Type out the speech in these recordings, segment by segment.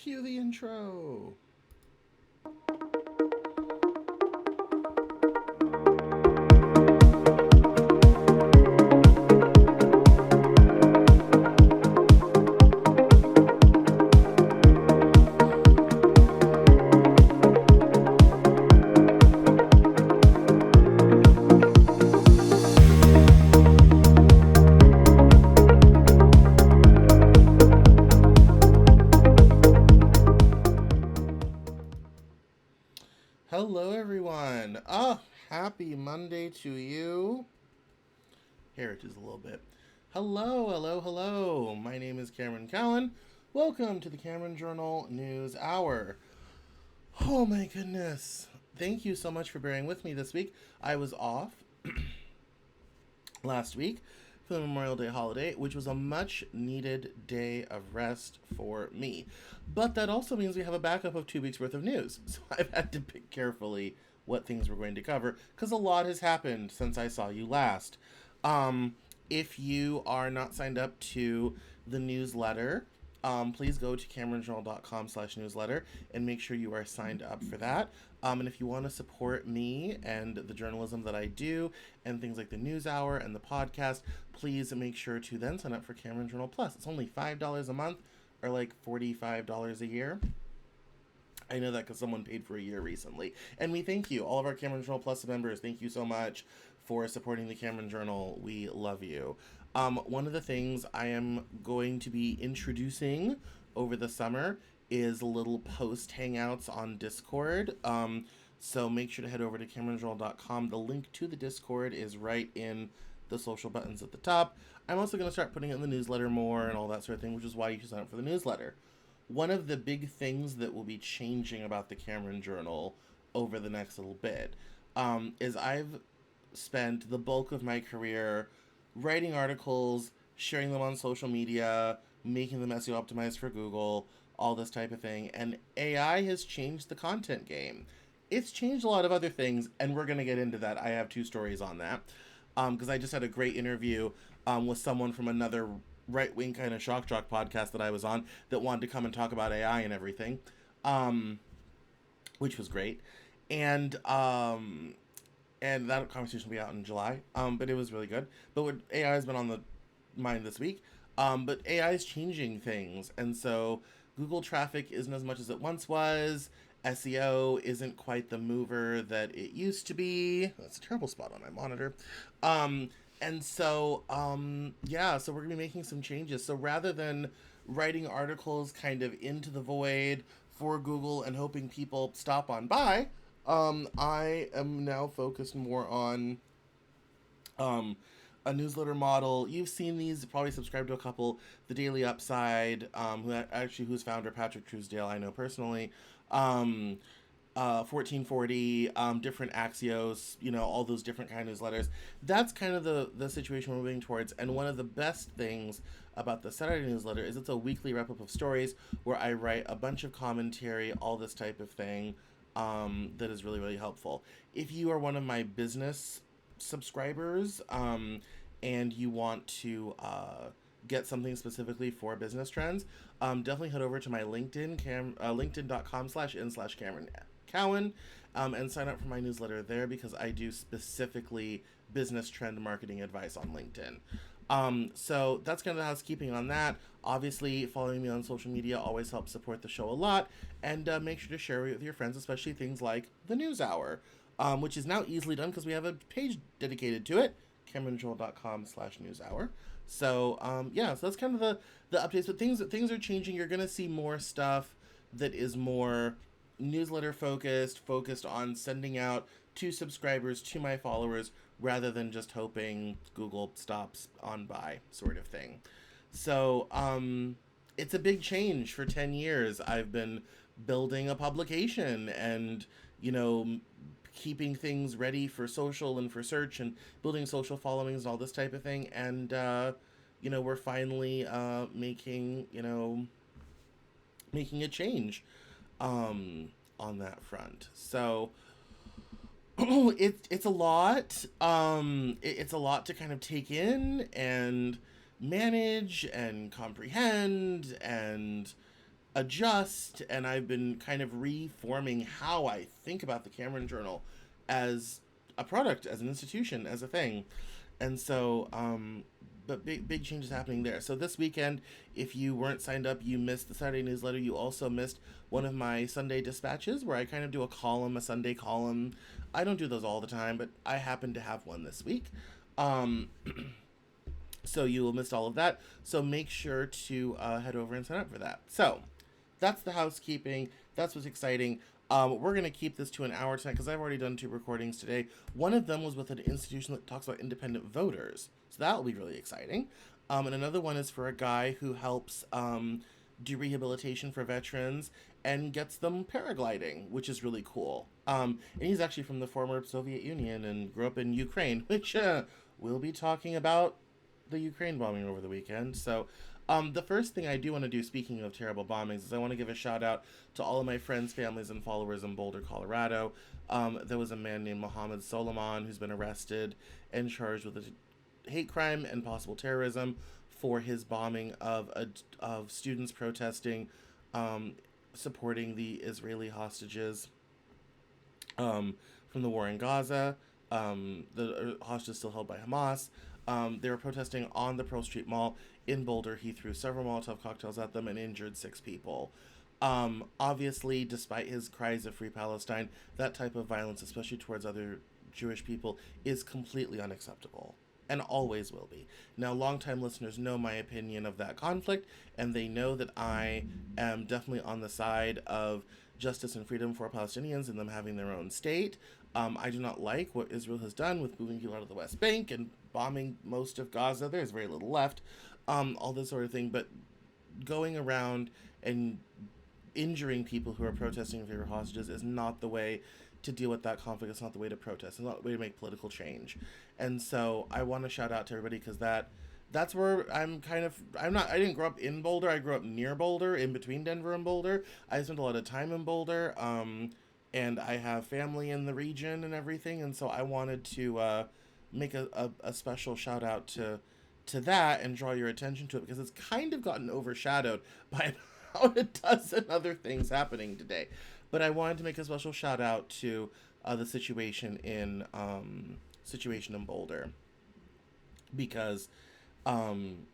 Cue the intro. Hello, everyone. Happy Monday to you. Here it is a little bit. Hello. My name is Cameron Cowan. Welcome to the Cameron Journal Newshour. Oh my goodness. Thank you so much for bearing with me this week. I was off last week for the Memorial Day holiday, which was a much needed day of rest for me. But that also means we have a backup of 2 weeks worth of news. So I've had to pick carefully what things we're going to cover because a lot has happened since I saw you last. If you are not signed up to the newsletter, please go to cameronjournal.com/newsletter and make sure you are signed up for that. And if you want to support me and the journalism that I do and things like the News Hour and the podcast, please make sure to then sign up for Cameron Journal Plus. It's only $5 a month or like $45 a year. I know that because someone paid for a year recently. And we thank you, all of our Cameron Journal Plus members. Thank you so much for supporting the Cameron Journal. We love you. One of the things I am going to be introducing over the summer is little post hangouts on Discord. So make sure to head over to CameronJournal.com. The link to the Discord is right in the social buttons at the top. I'm also going to start putting it in the newsletter more and all that sort of thing, which is why you should sign up for the newsletter. One of the big things that will be changing about the Cameron Journal over the next little bit is I've spent the bulk of my career writing articles, sharing them on social media, making them SEO optimized for Google, all this type of thing. And AI has changed the content game. It's changed a lot of other things, and we're going to get into that. I have 2 stories on that because I just had a great interview with someone from another right-wing kind of shock jock podcast that I was on that wanted to come and talk about AI and everything, which was great. And that conversation will be out in July, but it was really good. But what AI has been on the mind this week, but AI is changing things, and so Google traffic isn't as much as it once was. SEO isn't quite the mover that it used to be. That's a terrible spot on my monitor. And so, so we're going to be making some changes. So rather than writing articles kind of into the void for Google and hoping people stop on by, I am now focused more on a newsletter model. You've seen these, probably subscribed to a couple. The Daily Upside, whose founder, Patrick Truesdale, I know personally. 1440, different Axios, all those different kind of newsletters. That's kind of the situation we're moving towards. And one of the best things about the Saturday newsletter is it's a weekly wrap-up of stories where I write a bunch of commentary, all this type of thing, that is really, really helpful. If you are one of my business subscribers, and you want to get something specifically for business trends, definitely head over to my LinkedIn, linkedin.com/in/Cameron Cowan, and sign up for my newsletter there because I do specifically business trend marketing advice on LinkedIn. So that's kind of the housekeeping on that. Obviously, following me on social media always helps support the show a lot, and make sure to share it with your friends, especially things like the News Hour, which is now easily done because we have a page dedicated to it, CameronJournal.com/newshour. So, so that's kind of the updates, but things are changing. You're going to see more stuff that is more newsletter focused on sending out to subscribers, to my followers, rather than just hoping Google stops on by sort of thing. So, it's a big change. For 10 years, I've been building a publication and, keeping things ready for social and for search and building social followings and all this type of thing. And, we're finally making a change on that front. So it's a lot. It's a lot to kind of take in and manage and comprehend and adjust, and I've been kind of reforming how I think about the Cameron Journal as a product, as an institution, as a thing. And so, but big changes happening there. So this weekend, if you weren't signed up, you missed the Saturday newsletter. You also missed one of my Sunday dispatches, where I kind of do a column, a Sunday column. I don't do those all the time, but I happen to have one this week. Um, so you will miss all of that. So make sure to head over and sign up for that. So that's the housekeeping. That's what's exciting. We're going to keep this to an hour tonight because I've already done 2 recordings today. One of them was with an institution that talks about independent voters. So that will be really exciting. And another one is for a guy who helps do rehabilitation for veterans and gets them paragliding, which is really cool. And he's actually from the former Soviet Union and grew up in Ukraine, which we'll be talking about the Ukraine bombing over the weekend. So the first thing I do want to do, speaking of terrible bombings, is I want to give a shout out to all of my friends, families, and followers in Boulder, Colorado. There was a man named Mohammed Solomon who's been arrested and charged with a hate crime and possible terrorism for his bombing of students protesting, supporting the Israeli hostages from the war in Gaza. The hostages still held by Hamas. They were protesting on the Pearl Street Mall in Boulder. He threw several Molotov cocktails at them and injured 6 people. Obviously, despite his cries of Free Palestine, that type of violence, especially towards other Jewish people, is completely unacceptable and always will be. Now, longtime listeners know my opinion of that conflict, and they know that I am definitely on the side of justice and freedom for Palestinians and them having their own state. I do not like what Israel has done with moving people out of the West Bank and bombing most of Gaza. There's very little left, all this sort of thing. But going around and injuring people who are protesting in favor of hostages is not the way to deal with that conflict. It's not the way to protest. It's not the way to make political change. And so I want to shout out to everybody because that's where I didn't grow up in Boulder. I grew up near Boulder, in between Denver and Boulder. I spent a lot of time in Boulder. And I have family in the region and everything. And so I wanted to make a special shout out to that and draw your attention to it because it's kind of gotten overshadowed by about a dozen other things happening today. But I wanted to make a special shout out to the situation in Boulder because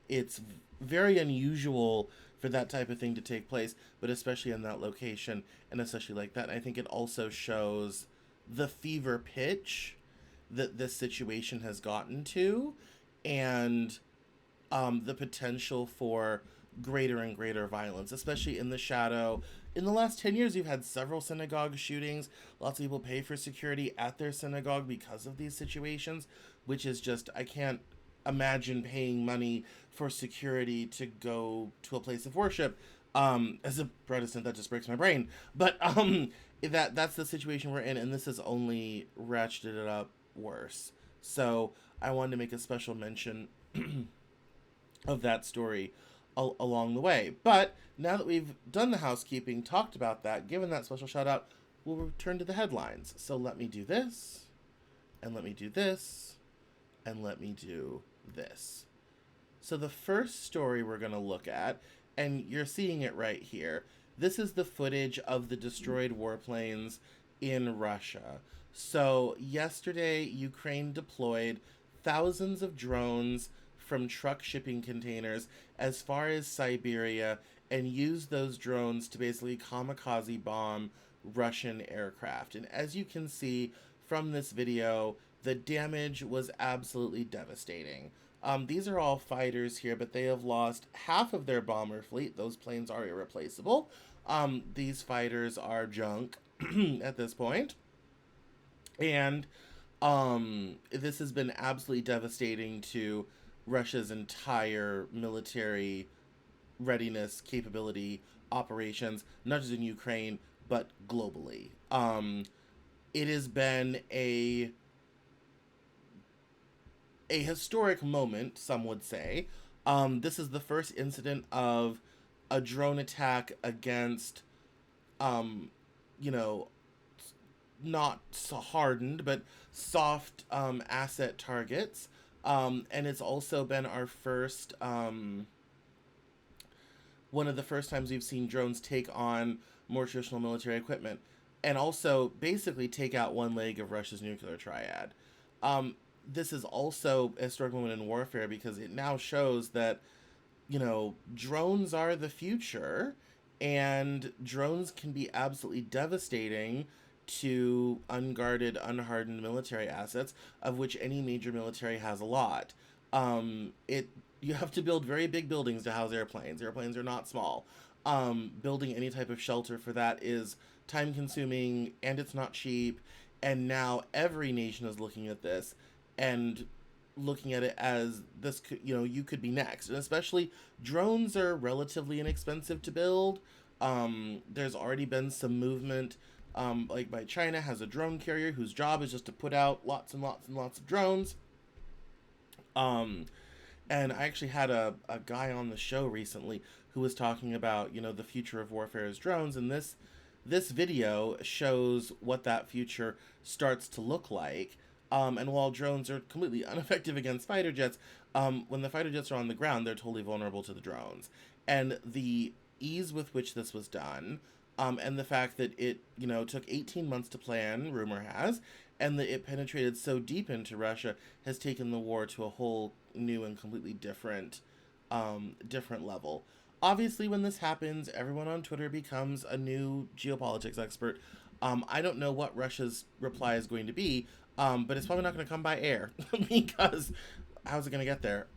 it's very unusual for that type of thing to take place, but especially in that location and especially like that. I think it also shows the fever pitch that this situation has gotten to and the potential for greater and greater violence, especially in the shadow. In the last 10 years, you've had several synagogue shootings. Lots of people pay for security at their synagogue because of these situations, which is just, I can't imagine paying money for security to go to a place of worship. As a Protestant, that just breaks my brain. But that's the situation we're in, and this has only ratcheted it up worse. So I wanted to make a special mention of that story along the way. But now that we've done the housekeeping, talked about that, given that special shout out, we'll return to the headlines. So let me do this, and let me do this, and let me do this. So the first story we're going to look at, and you're seeing it right here, this is the footage of the destroyed warplanes in Russia. So yesterday, Ukraine deployed thousands of drones from truck shipping containers as far as Siberia and used those drones to basically kamikaze bomb Russian aircraft. And as you can see from this video, the damage was absolutely devastating. These are all fighters here, but they have lost half of their bomber fleet. Those planes are irreplaceable. These fighters are junk at this point. And this has been absolutely devastating to Russia's entire military readiness, capability, operations, not just in Ukraine, but globally. It has been a historic moment, some would say. This is the first incident of a drone attack against, not so hardened, but soft asset targets. And it's also been our first one of the first times we've seen drones take on more traditional military equipment, and also basically take out one leg of Russia's nuclear triad. Um, this is also a historic moment in warfare because it now shows that, drones are the future, and drones can be absolutely devastating to unguarded, unhardened military assets, of which any major military has a lot. It You have to build very big buildings to house airplanes. Airplanes are not small. Building any type of shelter for that is time consuming, and it's not cheap. And now every nation is looking at this and looking at it as this could, you could be next. And especially drones are relatively inexpensive to build. There's already been some movement, like by China has a drone carrier whose job is just to put out lots and lots and lots of drones. Um, and I actually had a guy on the show recently who was talking about, the future of warfare as drones, and this video shows what that future starts to look like. And while drones are completely ineffective against fighter jets, when the fighter jets are on the ground, they're totally vulnerable to the drones. And the ease with which this was done, and the fact that it, took 18 months to plan, rumor has, and that it penetrated so deep into Russia has taken the war to a whole new and completely different level. Obviously, when this happens, everyone on Twitter becomes a new geopolitics expert. I don't know what Russia's reply is going to be, but it's probably not going to come by air because how's it going to get there?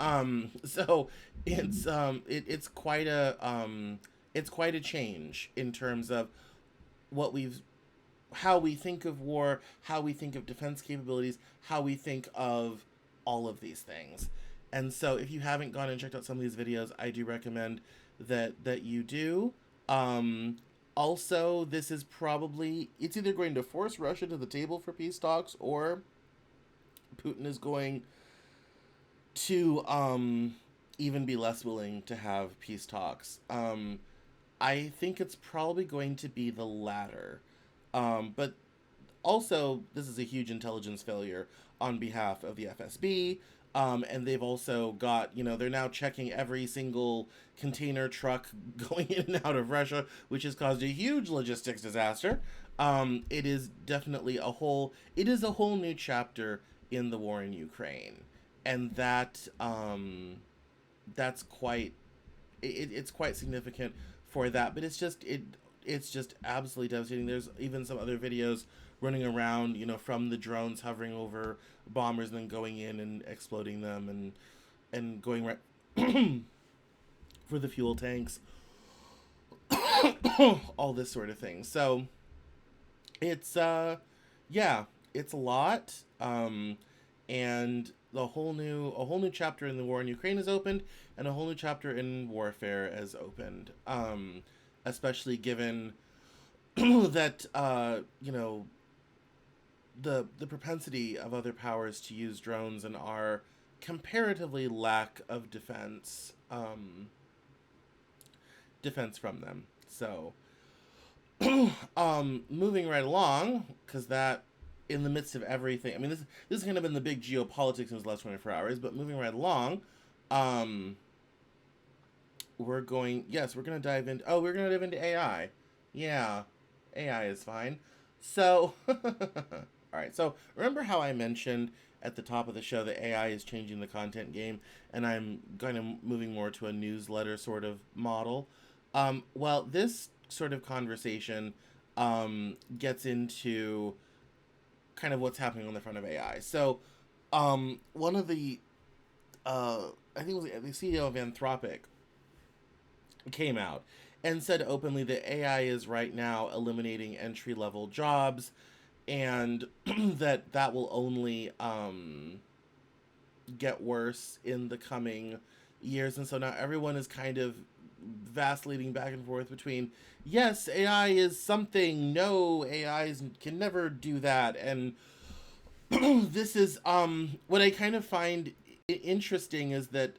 So it's quite a change in terms of what we've how we think of war, how we think of defense capabilities, how we think of all of these things. And so if you haven't gone and checked out some of these videos, I do recommend that you do. Also, this is probably, it's either going to force Russia to the table for peace talks, or Putin is going to even be less willing to have peace talks. I think it's probably going to be the latter. But also, this is a huge intelligence failure on behalf of the FSB. And they've also got, they're now checking every single container truck going in and out of Russia, which has caused a huge logistics disaster. It is definitely it is a whole new chapter in the war in Ukraine. And that's it's quite significant for that, but it's just absolutely devastating. There's even some other videos running around, from the drones hovering over bombers and then going in and exploding them and going right for the fuel tanks, all this sort of thing. So it's yeah, it's a lot, and a whole new chapter in the war in Ukraine is opened, and a whole new chapter in warfare has opened. Especially given that the propensity of other powers to use drones and our comparatively lack of defense from them. So moving right along, because that in the midst of everything, I mean, this has kind of been the big geopolitics in the last 24 hours, but moving right along, we're going to dive into AI. Yeah, AI is fine. So all right, so remember how I mentioned at the top of the show that AI is changing the content game, and I'm kind of moving more to a newsletter sort of model? Well, this sort of conversation gets into kind of what's happening on the front of AI. So one of the I think it was the CEO of Anthropic came out and said openly that AI is right now eliminating entry-level jobs, and that will only get worse in the coming years. And so now everyone is kind of vacillating back and forth between, yes, AI is something, no, can never do that. And this is what I kind of find interesting is that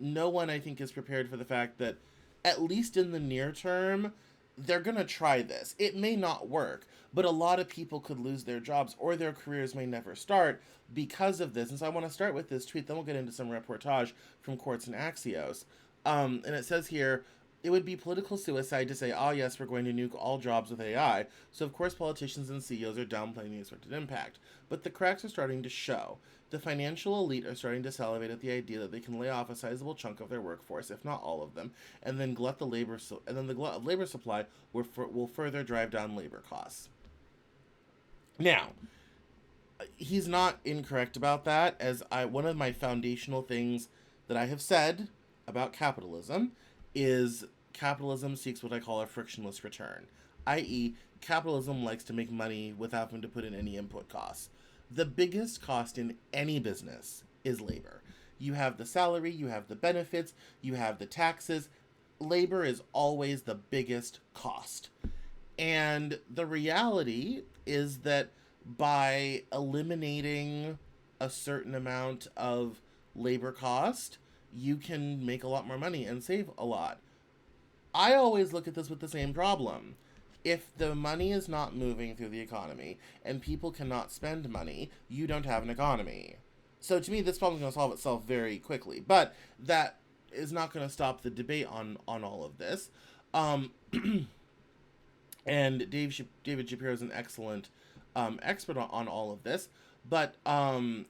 no one, I think, is prepared for the fact that at least in the near term, they're going to try this. It may not work, but a lot of people could lose their jobs or their careers may never start because of this. And so I want to start with this tweet, then we'll get into some reportage from Quartz and Axios. And it says here, It would be political suicide to say, oh, yes, we're going to nuke all jobs with AI. So, of course, politicians and CEOs are downplaying the expected impact. But the cracks are starting to show. The financial elite are starting to salivate at the idea that they can lay off a sizable chunk of their workforce, if not all of them, and then glut the and then the glut of labor supply will further drive down labor costs. Now, he's not incorrect about that, as one of my foundational things that I have said about capitalism is capitalism seeks what I call a frictionless return, i.e., capitalism likes to make money without having to put in any input costs. The biggest cost in any business is labor. You have the salary, you have the benefits, you have the taxes. Labor is always the biggest cost. And the reality is that by eliminating a certain amount of labor cost, you can make a lot more money and save a lot. I always look at this with the same problem. If the money is not moving through the economy and people cannot spend money, you don't have an economy. So to me, this problem is going to solve itself very quickly. But that is not going to stop the debate on all of this. And David Shapiro is an excellent expert on all of this. But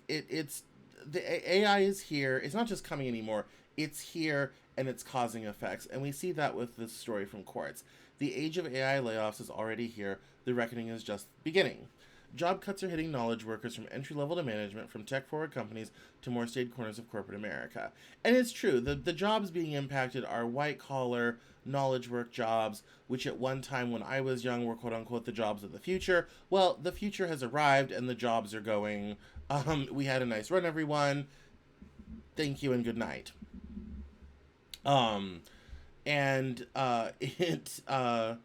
it's the AI is here. It's not just coming anymore. It's here and it's causing effects. And we see that with this story from Quartz. The age of AI layoffs is already here. The reckoning is just beginning. Job cuts are hitting knowledge workers from entry level to management, from tech forward companies to more staid corners of corporate America. And it's true, the jobs being impacted are white collar, knowledge work jobs, which at one time when I was young were quote unquote the jobs of the future. Well, the future has arrived and the jobs are going, we had a nice run, everyone. Thank you and good night. And it's a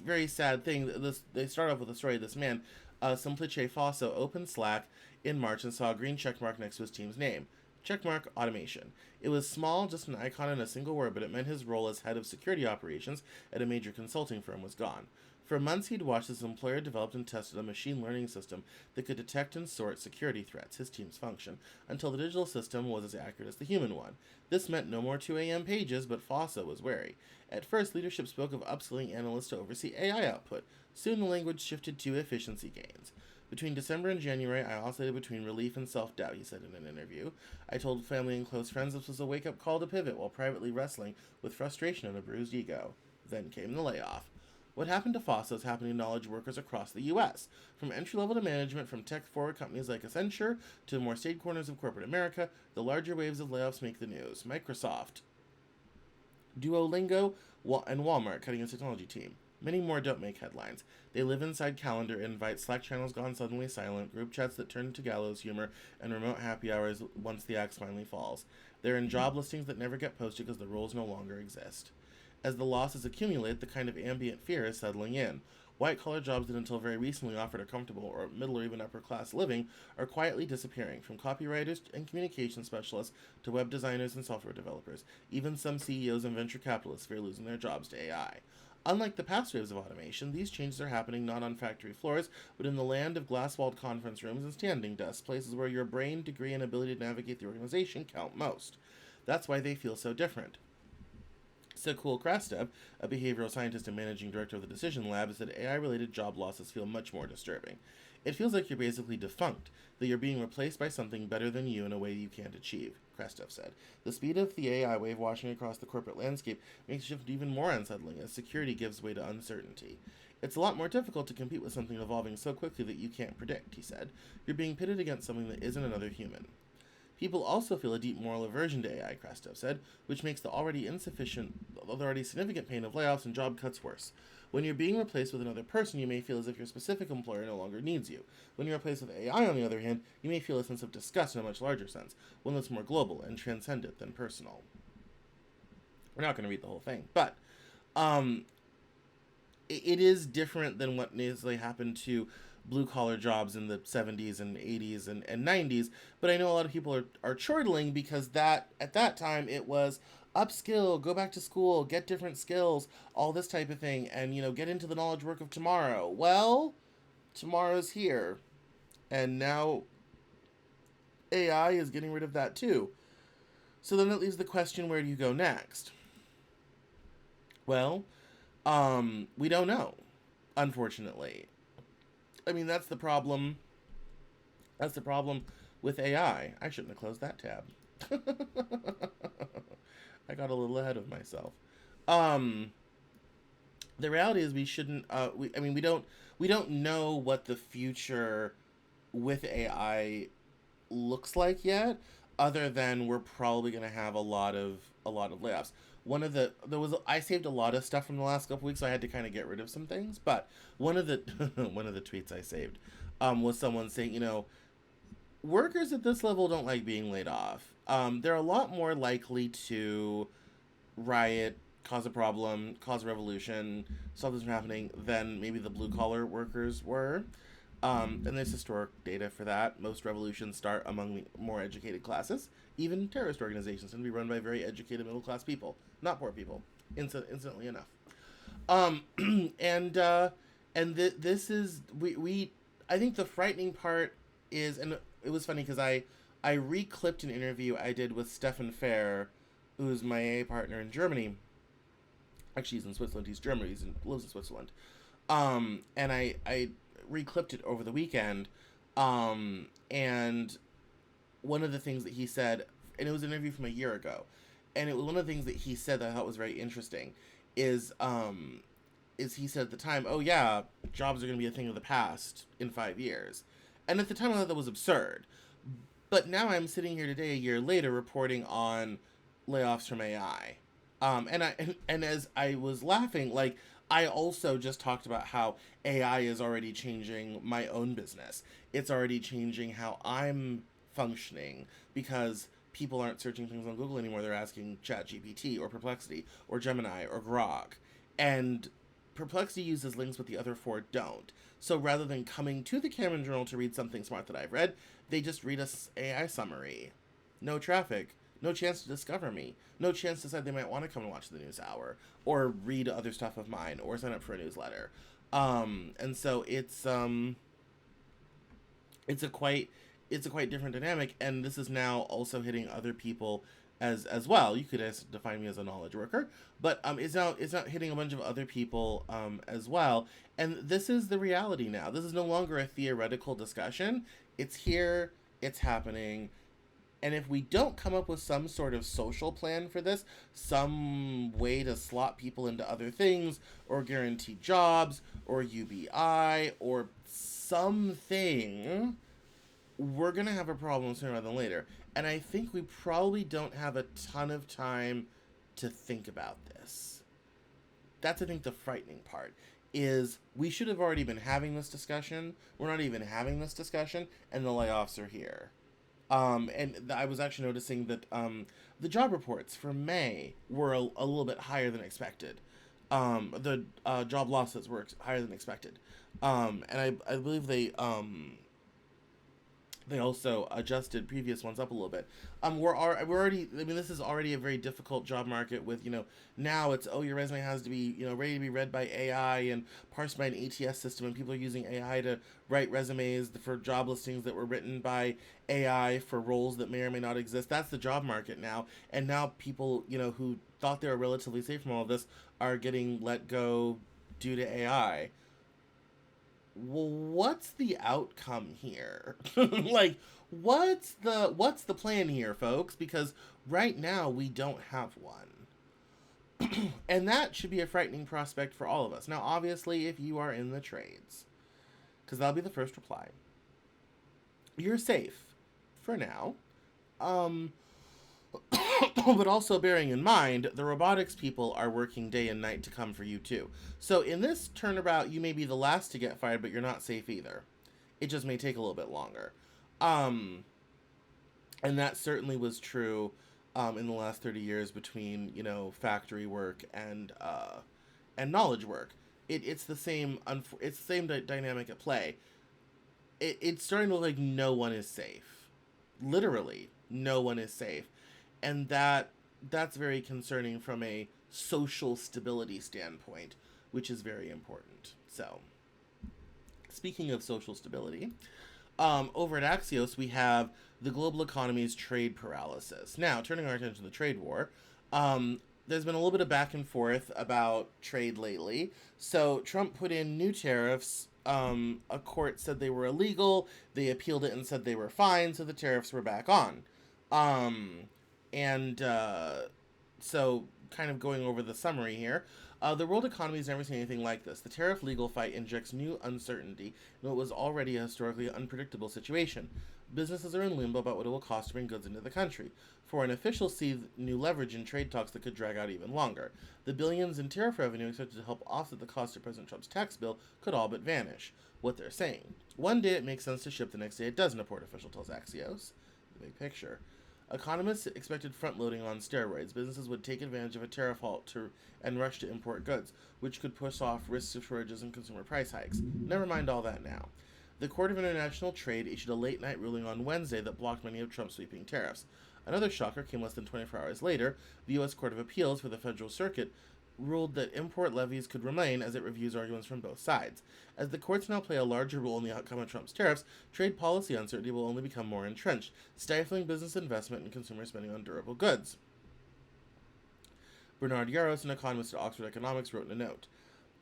very sad thing. They start off with a story of this man, Simplice Fosso, opened Slack in March and saw a green checkmark next to his team's name. Checkmark automation. It was small, just an icon in a single word, but it meant his role as head of security operations at a major consulting firm was gone. For months, he'd watched his employer developed and tested a machine learning system that could detect and sort security threats, his team's function, until the digital system was as accurate as the human one. This meant no more 2 a.m. pages, but Fosso was wary. At first, leadership spoke of upskilling analysts to oversee AI output. Soon, the language shifted to efficiency gains. Between December and January, I oscillated between relief and self-doubt, he said in an interview. I told family and close friends this was a wake-up call to pivot while privately wrestling with frustration and a bruised ego. Then came the layoff. What happened to Fosso is happening to knowledge workers across the U.S., from entry-level to management, from tech-forward companies like Accenture to the more staid corners of corporate America. The larger waves of layoffs make the news. Microsoft, Duolingo, and Walmart cutting its technology team. Many more don't make headlines. They live inside calendar invites, Slack channels gone suddenly silent, group chats that turn to gallows humor, and remote happy hours once the axe finally falls. They're in job listings that never get posted because the roles no longer exist. As the losses accumulate, the kind of ambient fear is settling in. White-collar jobs that until very recently offered a comfortable or middle or even upper-class living are quietly disappearing, from copywriters and communication specialists to web designers and software developers. Even some CEOs and venture capitalists fear losing their jobs to AI. Unlike the past waves of automation, these changes are happening not on factory floors, but in the land of glass-walled conference rooms and standing desks, places where your brain, degree, and ability to navigate the organization count most. That's why they feel so different. Sekul Krastev, a behavioral scientist and managing director of the Decision Lab, said AI-related job losses feel much more disturbing. It feels like you're basically defunct, that you're being replaced by something better than you in a way you can't achieve, Krastev said. The speed of the AI wave washing across the corporate landscape makes the shift even more unsettling as security gives way to uncertainty. It's a lot more difficult to compete with something evolving so quickly that you can't predict, he said. You're being pitted against something that isn't another human. People also feel a deep moral aversion to AI, Krastev said, which makes the already significant pain of layoffs and job cuts worse. When you're being replaced with another person, you may feel as if your specific employer no longer needs you. When you're replaced with AI, on the other hand, you may feel a sense of disgust in a much larger sense, one that's more global and transcendent than personal. We're not going to read the whole thing, but it is different than what necessarily happened to blue-collar jobs in the 70s and 80s and 90s, but I know a lot of people are chortling because that at that time it was upskill, go back to school, get different skills, all this type of thing, and, get into the knowledge work of tomorrow. Well, tomorrow's here, and now AI is getting rid of that too. So then it leaves the question, where do you go next? Well, we don't know, unfortunately. I mean, that's the problem. That's the problem with AI. I shouldn't have closed that tab. I got a little ahead of myself. Um, the reality is we shouldn't. I mean, we don't know what the future with AI looks like yet, other than we're probably going to have a lot of layoffs. One of the there was I saved a lot of stuff from the last couple weeks, so I had to kind of get rid of some things. But one of the one of the tweets I saved was someone saying, workers at this level don't like being laid off. They're a lot more likely to riot, cause a problem, cause a revolution, stop this from happening than maybe the blue collar workers were. And there's historic data for that. Most revolutions start among the more educated classes. Even terrorist organizations tend to be run by very educated middle class people, not poor people. Incidentally enough. Um, and this is we. I think the frightening part is, and it was funny because I reclipped an interview I did with Stefan Fair, who's my AA partner in Germany. Actually, he's in Switzerland. He's German. Lives in Switzerland. And I reclipped it over the weekend. And one of the things that he said, and it was an interview from a year ago, and it was one of the things that he said that I thought was very interesting, is he said at the time, oh yeah, jobs are going to be a thing of the past in 5 years, and at the time I thought that was absurd, but now I'm sitting here today, a year later, reporting on layoffs from AI. And as I was laughing, like, I also just talked about how AI is already changing my own business. It's already changing how I'm functioning because people aren't searching things on Google anymore. They're asking ChatGPT or Perplexity or Gemini or Grok. And Perplexity uses links, but the other four don't. So rather than coming to the Cameron Journal to read something smart that I've read, they just read a AI summary. No traffic. No chance to discover me. No chance to decide they might want to come and watch the news hour or read other stuff of mine or sign up for a newsletter. And so it's a quite different dynamic, and this is now also hitting other people as well. You could define me as a knowledge worker, but it's not hitting a bunch of other people as well. And this is the reality now. This is no longer a theoretical discussion. It's here. It's happening. And if we don't come up with some sort of social plan for this, some way to slot people into other things, or guarantee jobs, or UBI, or something, we're going to have a problem sooner rather than later. And I think we probably don't have a ton of time to think about this. That's, I think, the frightening part, is we should have already been having this discussion. We're not even having this discussion, and the layoffs are here. And I was actually noticing that the job reports for May were a little bit higher than expected. The job losses were higher than expected. And I believe they also adjusted previous ones up a little bit. We're already. I mean, this is already a very difficult job market. With now it's, oh, your resume has to be ready to be read by AI and parsed by an ATS system, and people are using AI to write resumes for job listings that were written by AI for roles that may or may not exist. That's the job market now, and now people who thought they were relatively safe from all of this are getting let go due to AI. Well, what's the outcome here? Like, what's the plan here, folks? Because right now we don't have one. And that should be a frightening prospect for all of us. Now, obviously, if you are in the trades, because that'll be the first reply, you're safe for now. Um, but also bearing in mind, the robotics people are working day and night to come for you too. So in this turnabout, you may be the last to get fired, but you're not safe either. It just may take a little bit longer. Um, and that certainly was true in the last 30 years between, factory work and knowledge work. It's the same it's the same dynamic at play. It's starting to look like no one is safe. Literally, no one is safe. And that's very concerning from a social stability standpoint, which is very important. So, speaking of social stability, Over at Axios, we have the global economy's trade paralysis. Now, turning our attention to the trade war, there's been a little bit of back and forth about trade lately. So, Trump put in new tariffs. A court said they were illegal. They appealed it and said they were fine, so the tariffs were back on. Um, and so, kind of going over the summary here. The world economy has never seen anything like this. The tariff legal fight injects new uncertainty in what was already a historically unpredictable situation. Businesses are in limbo about what it will cost to bring goods into the country. Foreign officials see new leverage in trade talks that could drag out even longer. The billions in tariff revenue expected to help offset the cost of President Trump's tax bill could all but vanish. What they're saying. One day it makes sense to ship, the next day it doesn't, a port official tells Axios. The big picture. Economists expected front-loading on steroids. Businesses would take advantage of a tariff halt and rush to import goods, which could push off risks of shortages and consumer price hikes. Never mind all that now. The Court of International Trade issued a late-night ruling on Wednesday that blocked many of Trump's sweeping tariffs. Another shocker came less than 24 hours later. The U.S. Court of Appeals for the Federal Circuit ruled that import levies could remain as it reviews arguments from both sides. As the courts now play a larger role in the outcome of Trump's tariffs, trade policy uncertainty will only become more entrenched, stifling business investment and consumer spending on durable goods. Bernard Yaros, an economist at Oxford Economics, wrote in a note.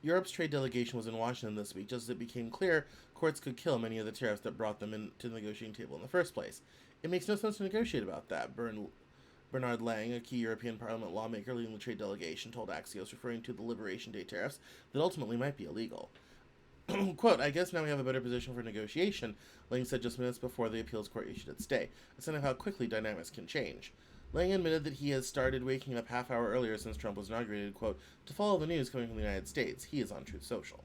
Europe's trade delegation was in Washington this week, just as it became clear courts could kill many of the tariffs that brought them into the negotiating table in the first place. It makes no sense to negotiate about that, Bernard Lang, a key European Parliament lawmaker leading the trade delegation, told Axios, referring to the Liberation Day tariffs that ultimately might be illegal. Quote, I guess now we have a better position for negotiation, Lang said just minutes before the appeals court issued its stay, a sign of how quickly dynamics can change. Lang admitted that he has started waking up half hour earlier since Trump was inaugurated, quote, to follow the news coming from the United States. He is on Truth Social.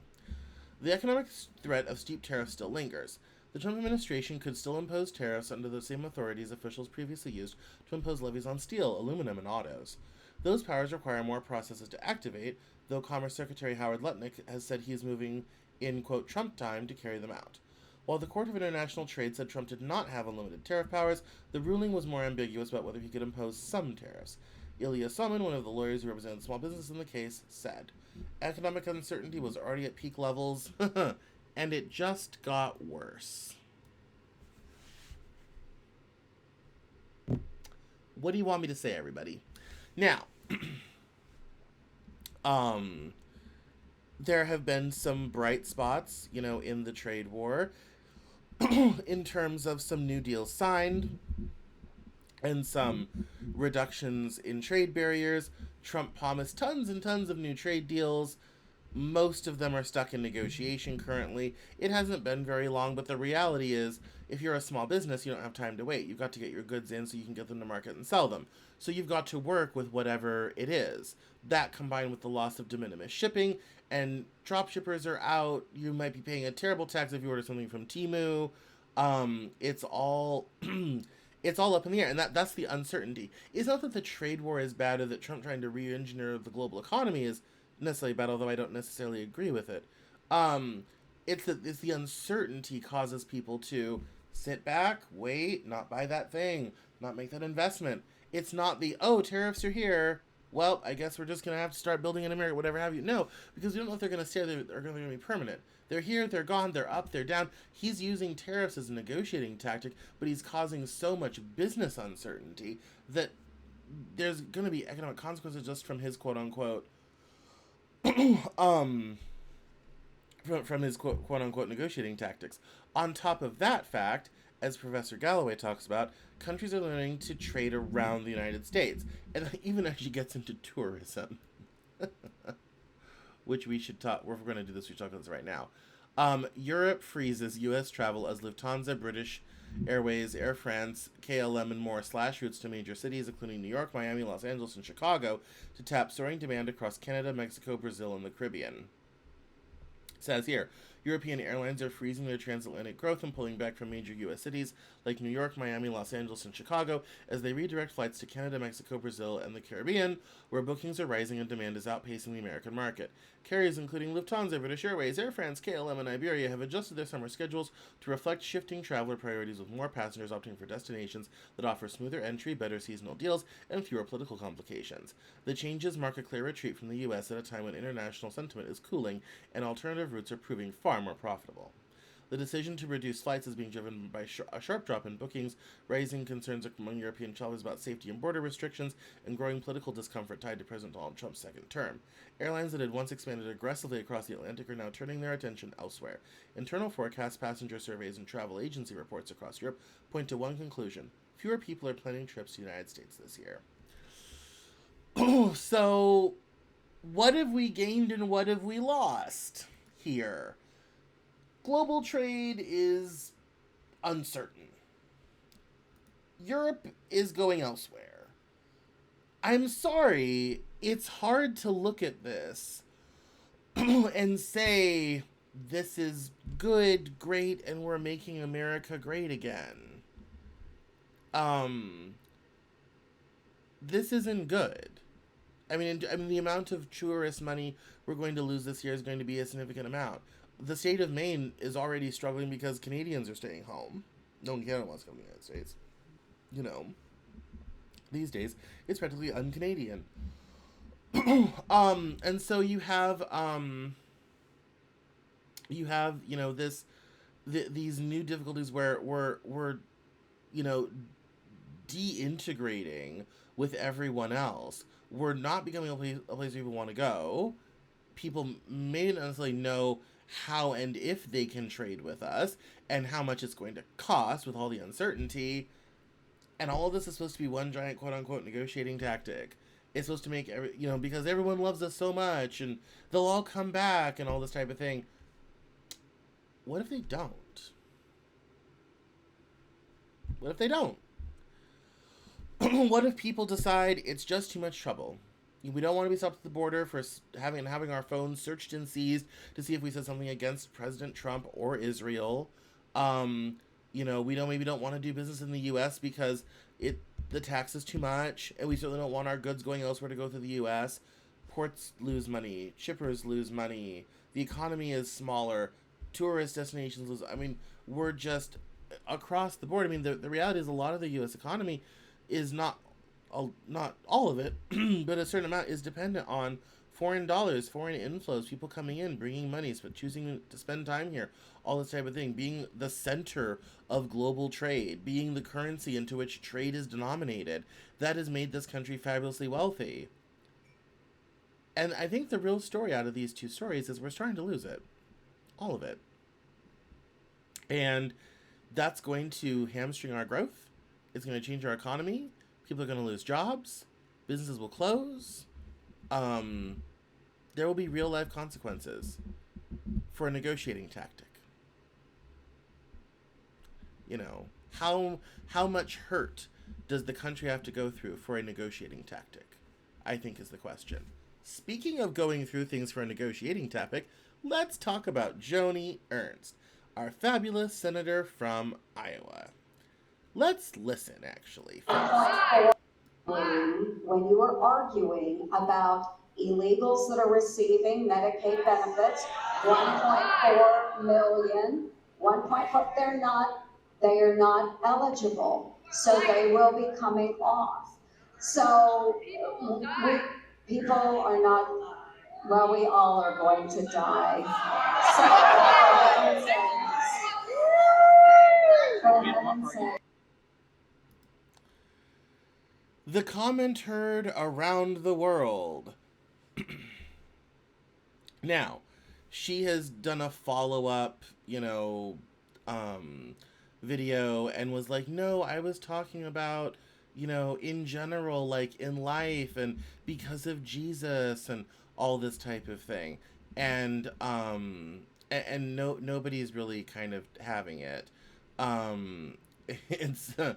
The economic threat of steep tariffs still lingers. The Trump administration could still impose tariffs under the same authorities officials previously used to impose levies on steel, aluminum, and autos. Those powers require more processes to activate, though Commerce Secretary Howard Lutnick has said he is moving in, quote, Trump time to carry them out. While the Court of International Trade said Trump did not have unlimited tariff powers, the ruling was more ambiguous about whether he could impose some tariffs. Ilya Somin, one of the lawyers who represented small business in the case, said, economic uncertainty was already at peak levels, and it just got worse. What do you want me to say, everybody? Now, there have been some bright spots, in the trade war, in terms of some new deals signed and some reductions in trade barriers. Trump promised tons and tons of new trade deals. Most of them are stuck in negotiation currently. It hasn't been very long, but the reality is, if you're a small business, you don't have time to wait. You've got to get your goods in so you can get them to market and sell them. So you've got to work with whatever it is. That combined with the loss of de minimis shipping, and drop shippers are out. You might be paying a terrible tax if you order something from Temu. It's all it's all up in the air, and that's the uncertainty. It's not that the trade war is bad or that Trump trying to re-engineer the global economy is necessarily bad, although I don't necessarily agree with it. It's the uncertainty causes people to sit back, wait, not buy that thing, not make that investment. It's not the, tariffs are here, well, I guess we're just going to have to start building in America, whatever have you. No, because we don't know if they're going to stay there or going to be permanent. They're here, they're gone, they're up, they're down. He's using tariffs as a negotiating tactic, but he's causing so much business uncertainty that there's going to be economic consequences just from his quote-unquote from his quote-unquote negotiating tactics. On top of that fact, as Professor Galloway talks about, countries are learning to trade around the United States, and even actually gets into tourism, which we should talk. We're going to do this. We should talk about this right now. Europe freezes U.S. travel as Lufthansa, British Airways, Air France, KLM, and more slash routes to major cities, including New York, Miami, Los Angeles, and Chicago, to tap soaring demand across Canada, Mexico, Brazil, and the Caribbean. It says here, European airlines are freezing their transatlantic growth and pulling back from major U.S. cities like New York, Miami, Los Angeles, and Chicago as they redirect flights to Canada, Mexico, Brazil, and the Caribbean, where bookings are rising and demand is outpacing the American market. Carriers including Lufthansa, British Airways, Air France, KLM, and Iberia have adjusted their summer schedules to reflect shifting traveler priorities, with more passengers opting for destinations that offer smoother entry, better seasonal deals, and fewer political complications. The changes mark a clear retreat from the U.S. at a time when international sentiment is cooling and alternative routes are proving far more profitable. The decision to reduce flights is being driven by a sharp drop in bookings, raising concerns among European travelers about safety and border restrictions, and growing political discomfort tied to President Donald Trump's second term. Airlines that had once expanded aggressively across the Atlantic are now turning their attention elsewhere. Internal forecasts, passenger surveys, and travel agency reports across Europe point to one conclusion: fewer people are planning trips to the United States this year. So, what have we gained and what have we lost here? Global trade is uncertain. Europe is going elsewhere. I'm sorry, it's hard to look at this and say this is good, great, and we're making America great again. This isn't good. I mean, the amount of tourist money we're going to lose this year is going to be a significant amount. The state of Maine is already struggling because Canadians are staying home. No one in Canada wants to come to the United States. You know, these days, it's practically un-Canadian. And so you have, you know, these new difficulties where we're, you know, de-integrating with everyone else. We're not becoming a place people want to go. People may not necessarily know how and if they can trade with us, and how much it's going to cost with all the uncertainty. And all of this is supposed to be one giant quote-unquote negotiating tactic. It's supposed to make, because everyone loves us so much, and they'll all come back, and all this type of thing. What if they don't? What if they don't? What if people decide it's just too much trouble? We don't want to be stopped at the border for having our phones searched and seized to see if we said something against President Trump or Israel. We don't want to do business in the U.S. because the tax is too much, and we certainly don't want our goods going elsewhere to go through the U.S. Ports lose money, shippers lose money, the economy is smaller, tourist destinations lose. I mean, we're just across the board. I mean, the reality is a lot of the U.S. economy is not all of it, but a certain amount is dependent on foreign dollars, foreign inflows, people coming in, bringing money, but choosing to spend time here, all this type of thing, being the center of global trade, being the currency into which trade is denominated. That has made this country fabulously wealthy. And I think the real story out of these two stories is we're starting to lose it. All of it. And that's going to hamstring our growth. It's going to change our economy. People are going to lose jobs. Businesses will close. There will be real life consequences for a negotiating tactic. You know, how much hurt does the country have to go through for a negotiating tactic? I think is the question. Speaking of going through things for a negotiating tactic, let's talk about Joni Ernst, our fabulous senator from Iowa. Let's listen, actually, first. When you were arguing about illegals that are receiving Medicaid benefits, 1.4 million, 1.4, they are not eligible, so they will be coming off. So people are not, well, we all are going to die. So, the comment heard around the world. Now, she has done a follow-up, video and was like, no, I was talking about, in general, like in life and because of Jesus and all this type of thing. And nobody's really kind of having it. It's the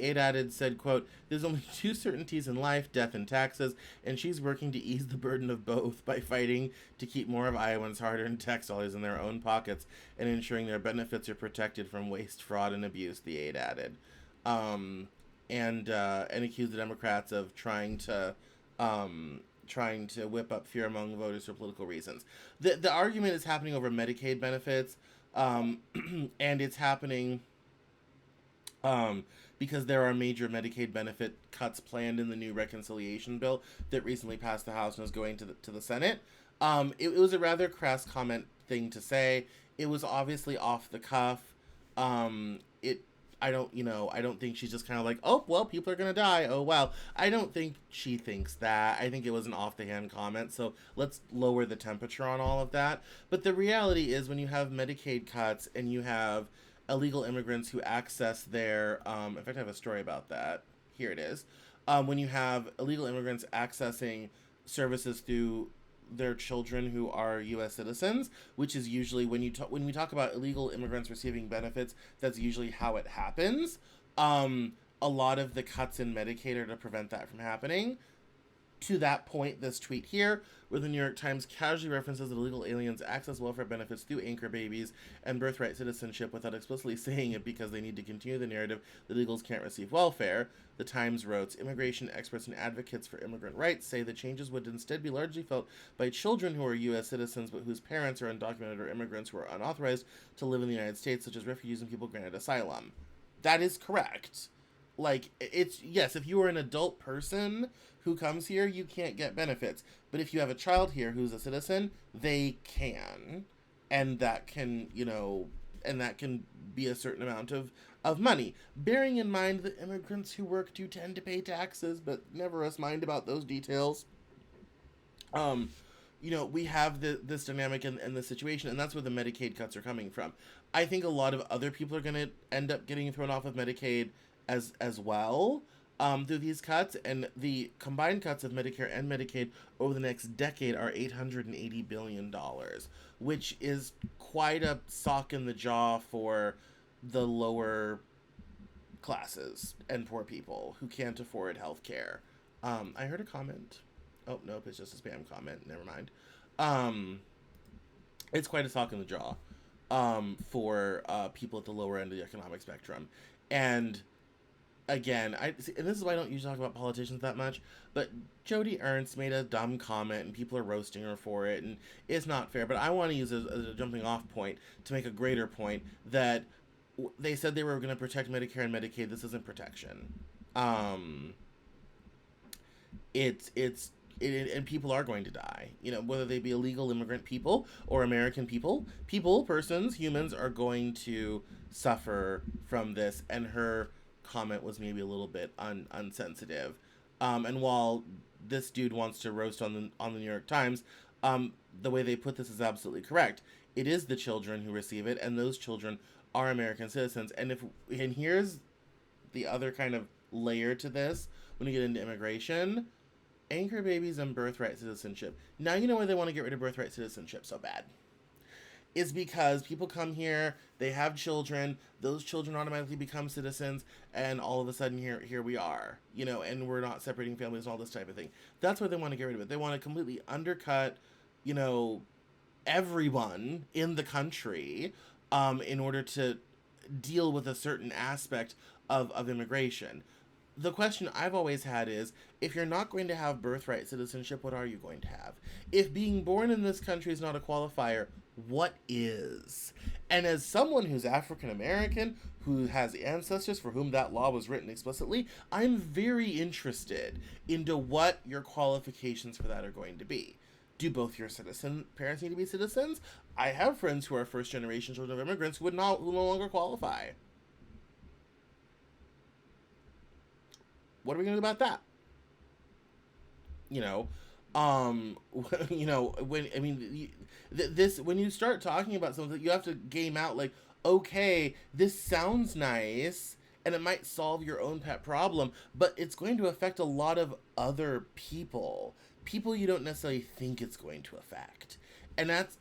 aide added, said, quote, there's only two certainties in life, death and taxes, and she's working to ease the burden of both by fighting to keep more of Iowans' hard-earned tax dollars in their own pockets and ensuring their benefits are protected from waste, fraud, and abuse, the aide added. And accused the Democrats of trying to whip up fear among voters for political reasons. The argument is happening over Medicaid benefits, and it's happening because there are major Medicaid benefit cuts planned in the new reconciliation bill that recently passed the House and is going to the Senate. It was a rather crass comment thing to say. It was obviously off the cuff. It I don't think she's just kind of like, oh, well, people are going to die. Oh, wow. I don't think she thinks that. I think it was an off the hand comment. So let's lower the temperature on all of that. But the reality is, when you have Medicaid cuts and you have illegal immigrants who access their, in fact, I have a story about that. Here it is. When you have illegal immigrants accessing services through their children who are U.S. citizens, which is usually when we talk about illegal immigrants receiving benefits, that's usually how it happens. A lot of the cuts in Medicaid are to prevent that from happening. To that point, this tweet here, where the New York Times casually references that illegal aliens access welfare benefits through anchor babies and birthright citizenship without explicitly saying it because they need to continue the narrative that illegals can't receive welfare. The Times wrote, immigration experts and advocates for immigrant rights say the changes would instead be largely felt by children who are U.S. citizens but whose parents are undocumented, or immigrants who are unauthorized to live in the United States, such as refugees and people granted asylum. That is correct. Like, it's, yes, if you are an adult person who comes here, you can't get benefits. But if you have a child here who's a citizen, they can. And that can, and that can be a certain amount of money. Bearing in mind that immigrants who work do tend to pay taxes, but never us mind about those details. We have this dynamic and the situation, and that's where the Medicaid cuts are coming from. I think a lot of other people are going to end up getting thrown off of Medicaid as well, through these cuts, and the combined cuts of Medicare and Medicaid over the next decade are $880 billion, which is quite a sock in the jaw for the lower classes and poor people who can't afford health care. I heard a comment. Oh, nope, it's just a spam comment. Never mind. It's quite a sock in the jaw for people at the lower end of the economic spectrum. And again, and this is why I don't usually talk about politicians that much, but Joni Ernst made a dumb comment and people are roasting her for it, and it's not fair. But I want to use it as a jumping off point to make a greater point that they said they were going to protect Medicare and Medicaid. This isn't protection. And people are going to die, whether they be illegal immigrant people or American people. Persons, humans are going to suffer from this. And her comment was maybe a little bit unsensitive. And while this dude wants to roast on the New York Times, the way they put this is absolutely correct. It is the children who receive it, and those children are American citizens. And here's the other kind of layer to this when you get into immigration: anchor babies and birthright citizenship. Now you know why they want to get rid of birthright citizenship so bad. Is because people come here, they have children, those children automatically become citizens, and all of a sudden here we are, and we're not separating families and all this type of thing. That's why they want to get rid of it. They want to completely undercut, everyone in the country, in order to deal with a certain aspect of immigration. The question I've always had is, if you're not going to have birthright citizenship, what are you going to have? If being born in this country is not a qualifier, what is? And as someone who's African American, who has ancestors for whom that law was written explicitly, I'm very interested into what your qualifications for that are going to be. Do both your citizen parents need to be citizens? I have friends who are first generation children of immigrants who no longer qualify. What are we going to do about that? When you start talking about something, you have to game out like, okay, this sounds nice and it might solve your own pet problem, but it's going to affect a lot of other people you don't necessarily think it's going to affect. And that's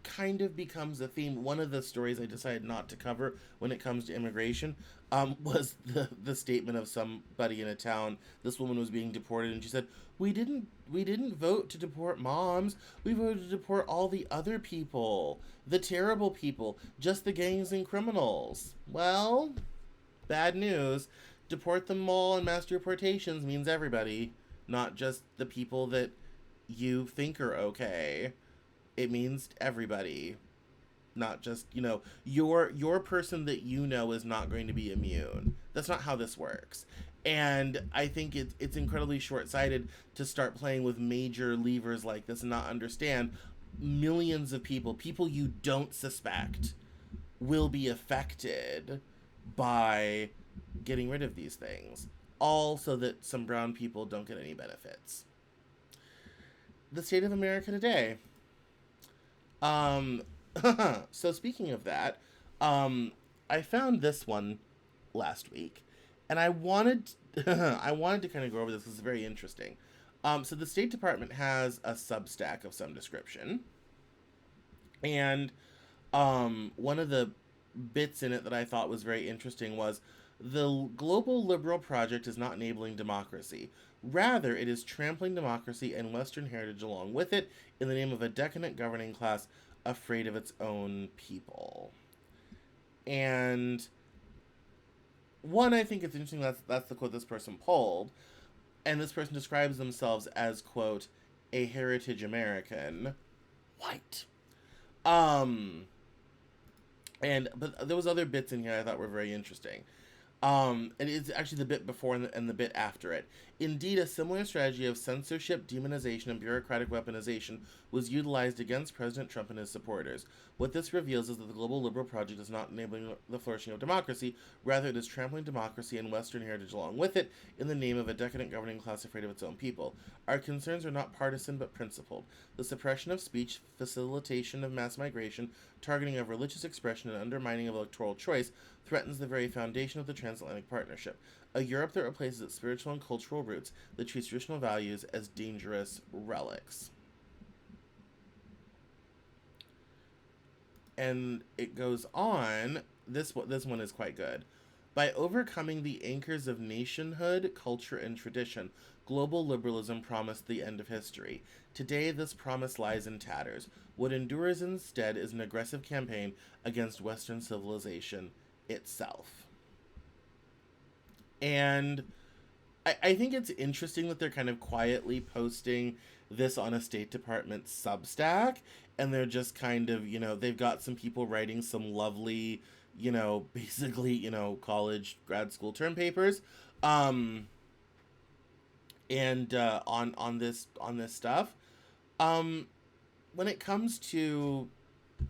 kind of becomes a theme. One of the stories I decided not to cover when it comes to immigration was the statement of somebody in a town. This woman was being deported, and she said, we didn't vote to deport moms. We voted to deport all the other people, the terrible people, just the gangs and criminals. Well, bad news. Deport them all, and mass deportations means everybody, not just the people that you think are okay. It means everybody, not just, your person that is not going to be immune. That's not how this works. And I think it's incredibly short-sighted to start playing with major levers like this and not understand millions of people you don't suspect, will be affected by getting rid of these things, all so that some brown people don't get any benefits. The state of America today. Um, so speaking of that, I found this one last week, and I wanted I wanted to kind of go over this because it's very interesting. So the State Department has a Substack of some description, and one of the bits in it that I thought was very interesting was the global liberal project is not enabling democracy. Rather, it is trampling democracy and Western heritage along with it in the name of a decadent governing class afraid of its own people. And one, I think it's interesting that's the quote this person pulled, and this person describes themselves as, quote, a heritage American, white. Um, but there was other bits in here I thought were very interesting. It is actually the bit before and the bit after it. Indeed, a similar strategy of censorship, demonization, and bureaucratic weaponization was utilized against President Trump and his supporters. What this reveals is that the global liberal project is not enabling the flourishing of democracy, rather it is trampling democracy and Western heritage along with it in the name of a decadent governing class afraid of its own people. Our concerns are not partisan but principled. The suppression of speech, facilitation of mass migration, targeting of religious expression, and undermining of electoral choice threatens the very foundation of the transatlantic partnership. A Europe that replaces its spiritual and cultural roots, that treats traditional values as dangerous relics. And it goes on, this one is quite good. By overcoming the anchors of nationhood, culture, and tradition, global liberalism promised the end of history. Today, this promise lies in tatters. What endures instead is an aggressive campaign against Western civilization itself. And I think it's interesting that they're kind of quietly posting this on a State Department Substack, and they're just kind of, they've got some people writing some lovely, basically, college grad school term papers, and on this stuff. When it comes to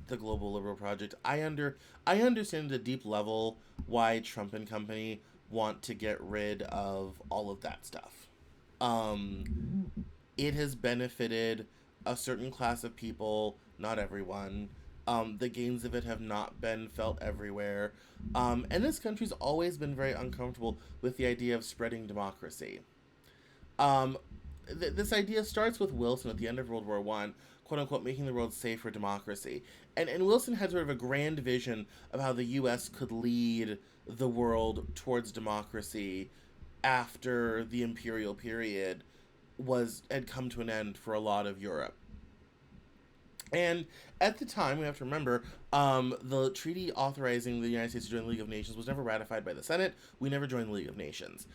the global liberal project, I understand at a deep level why Trump and company want to get rid of all of that stuff. It has benefited a certain class of people, not everyone. The gains of it have not been felt everywhere. And this country's always been very uncomfortable with the idea of spreading democracy. This idea starts with Wilson at the end of World War I, quote unquote, making the world safe for democracy. And Wilson had sort of a grand vision of how the U.S. could lead the world towards democracy after the imperial period had come to an end for a lot of Europe. And at the time, we have to remember, the treaty authorizing the United States to join the League of Nations was never ratified by the Senate. We never joined the League of Nations.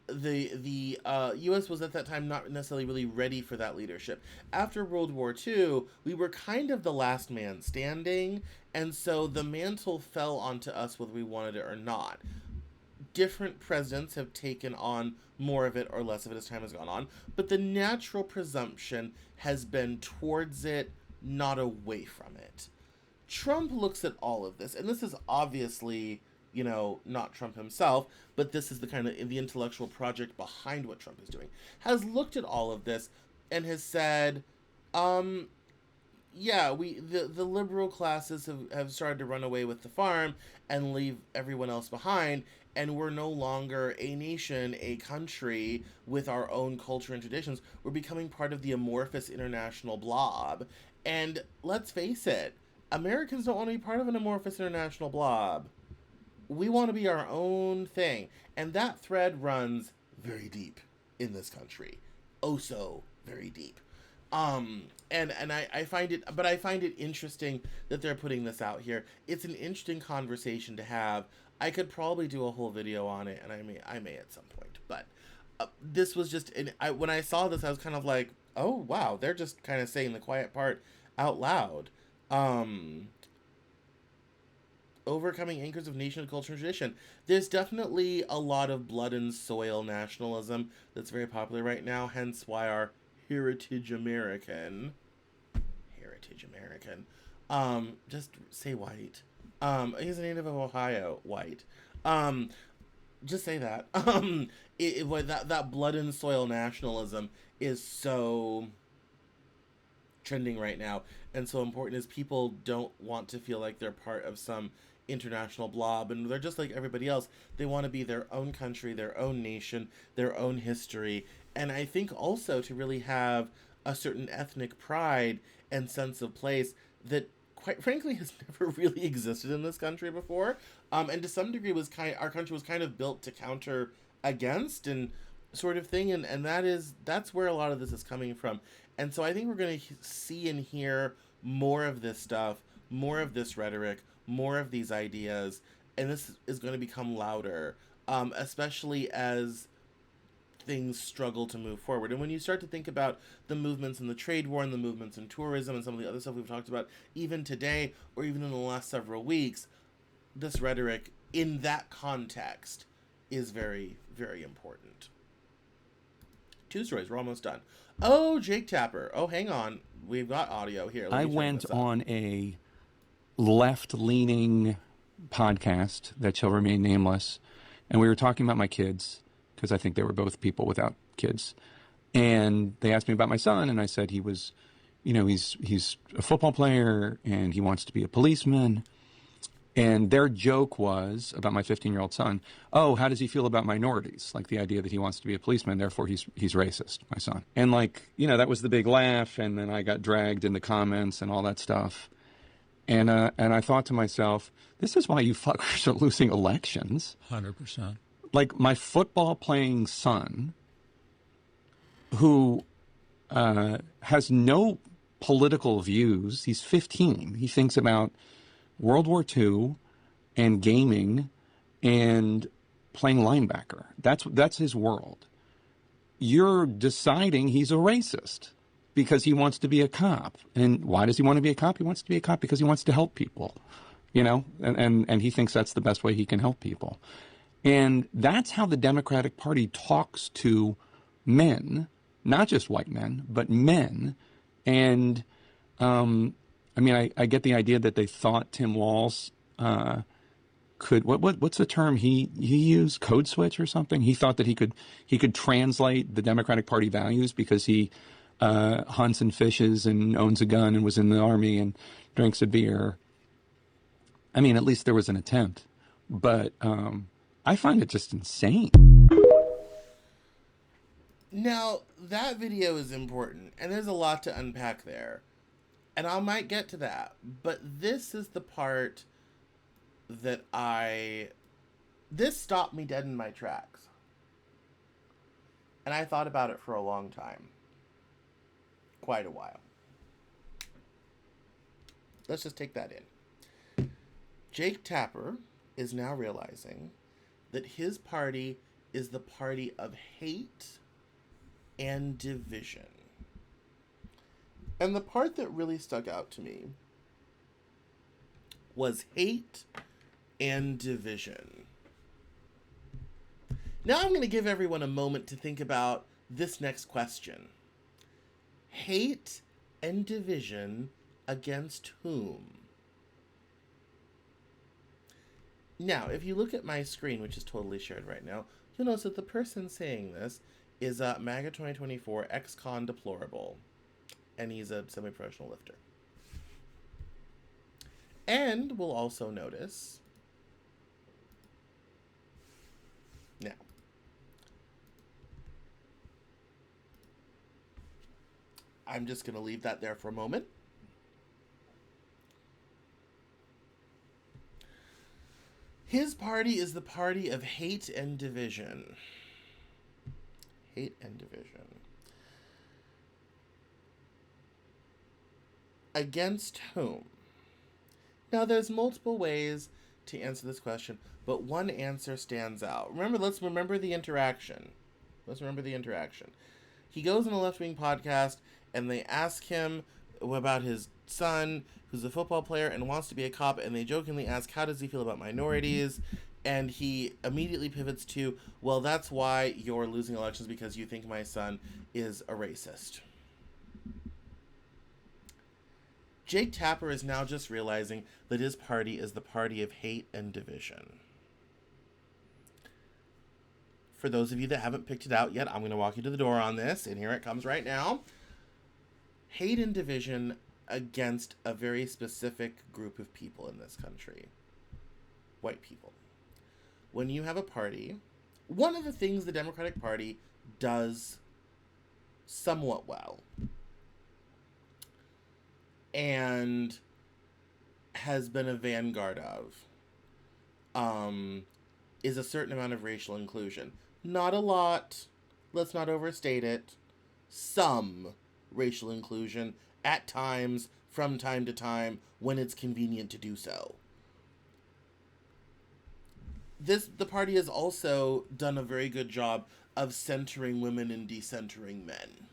The U.S. was at that time not necessarily really ready for that leadership. After World War II, we were kind of the last man standing, and so the mantle fell onto us whether we wanted it or not. Different presidents have taken on more of it or less of it as time has gone on, but the natural presumption has been towards it, not away from it. Trump looks at all of this, and this is obviously, not Trump himself, but this is the kind of the intellectual project behind what Trump is doing, has looked at all of this and has said, yeah, the liberal classes have started to run away with the farm and leave everyone else behind, and we're no longer a nation, a country with our own culture and traditions. We're becoming part of the amorphous international blob. And let's face it, Americans don't want to be part of an amorphous international blob. We want to be our own thing. And that thread runs very deep in this country. Oh, so very deep. And I find it interesting that they're putting this out here. It's an interesting conversation to have. I could probably do a whole video on it, and I may at some point. But this was just, when I saw this, I was kind of like, oh wow, they're just kind of saying the quiet part out loud. Overcoming anchors of nation, culture, and tradition. There's definitely a lot of blood and soil nationalism that's very popular right now. Hence why our heritage American heritage American. Just say white. He's a native of Ohio, white. Just say that. That blood and soil nationalism is so trending right now and so important is people don't want to feel like they're part of some international blob, and they're just like everybody else. They want to be their own country, their own nation, their own history. And I think also to really have a certain ethnic pride and sense of place that quite frankly has never really existed in this country before, and to some degree our country was kind of built to counter against and sort of thing, and that's where a lot of this is coming from. And so I think we're going to see and hear more of this stuff, more of this rhetoric, more of these ideas, and this is going to become louder, especially as things struggle to move forward. And when you start to think about the movements in the trade war and the movements in tourism and some of the other stuff we've talked about, even today or even in the last several weeks, this rhetoric in that context is very, very important. 2 stories. We're almost done. Oh, Jake Tapper. Oh, hang on. We've got audio here. I went on a left-leaning podcast that shall remain nameless, and we were talking about my kids because I think they were both people without kids. And they asked me about my son, and I said he was, he's a football player and he wants to be a policeman. And their joke was about my 15-year-old son, oh, how does he feel about minorities? Like the idea that he wants to be a policeman, therefore he's racist, my son. And that was the big laugh, and then I got dragged in the comments and all that stuff. And I thought to myself, this is why you fuckers are losing elections. 100%. Like my football-playing son, who has no political views, he's 15. He thinks about World War II and gaming and playing linebacker. That's his world. You're deciding he's a racist because he wants to be a cop. And why does he want to be a cop? He wants to be a cop because he wants to help people, and he thinks that's the best way he can help people. And that's how the Democratic Party talks to men, not just white men, but men. And I get the idea that they thought Tim Walz could what's the term he used, code switch or something. He thought that he could translate the Democratic Party values because he hunts and fishes and owns a gun and was in the army and drinks a beer. I mean, at least there was an attempt, but I find it just insane. Now, that video is important, and there's a lot to unpack there. And I might get to that, but this is the part that this stopped me dead in my tracks. And I thought about it for a long time. Quite a while. Let's just take that in. Jake Tapper is now realizing that his party is the party of hate and division. And the part that really stuck out to me was hate and division. Now I'm going to give everyone a moment to think about this next question. Hate and division against whom? Now, if you look at my screen, which is totally shared right now, you'll notice that the person saying this is MAGA 2024 ex-con deplorable. And he's a semi-professional lifter. And we'll also notice, now, I'm just going to leave that there for a moment. His party is the party of hate and division. Hate and division. Against whom? Now, there's multiple ways to answer this question, but one answer stands out. Let's remember the interaction. He goes on a left-wing podcast, and they ask him about his son, who's a football player and wants to be a cop, and they jokingly ask, how does he feel about minorities? And he immediately pivots to, well, that's why you're losing elections, because you think my son is a racist. Jake Tapper is now just realizing that his party is the party of hate and division. For those of you that haven't picked it out yet, I'm going to walk you to the door on this, and here it comes right now. Hate and division against a very specific group of people in this country. White people. When you have a party, one of the things the Democratic Party does somewhat well, and has been a vanguard of, is a certain amount of racial inclusion. Not a lot, let's not overstate it. Some racial inclusion at times, from time to time, when it's convenient to do so. The party has also done a very good job of centering women and decentering men.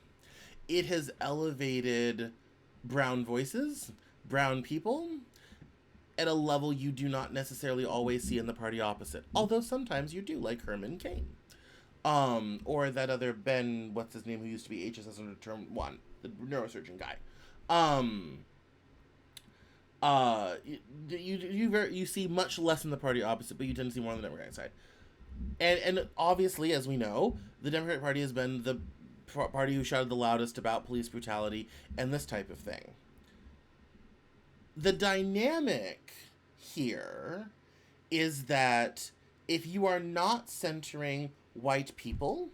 It has elevated brown voices, brown people, at a level you do not necessarily always see in the party opposite. Although sometimes you do, like Herman Cain. Or that other Ben, what's his name, who used to be HSS under Term 1, the neurosurgeon guy. You see much less in the party opposite, but you tend to see more on the Democratic side. And obviously, as we know, the Democratic Party has been the party who shouted the loudest about police brutality and this type of thing. The dynamic here is that if you are not centering white people,